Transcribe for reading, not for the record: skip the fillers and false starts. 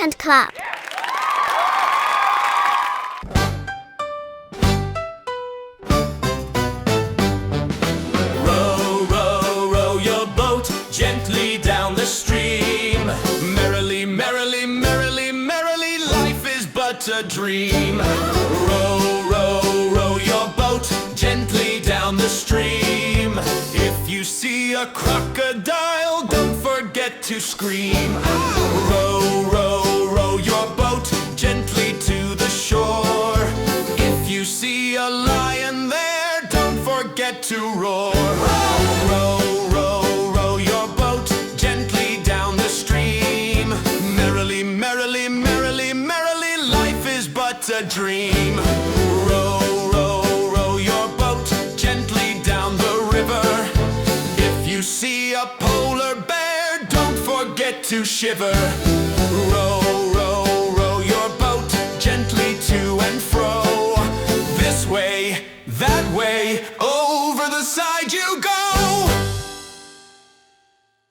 and clap. Row, row, row your boat gently down the stream. Merrily, merrily, merrily, merrily, life is but a dream. Row, row, row your boat gently down the stream. If you see a crocodile, don't forget to scream. Row, row, row your boat gently to the shore. If you see a lion there, don't forget to roar. Row, row, row your boat gently down the stream. Merrily, merrily, merrily, merrily, life is but a dream. Row, row, row your boat gently down the river. If you see a polar bear, don't forget to shiver. Row, row, row your boat gently to and fro. This way, that way, over the side you go.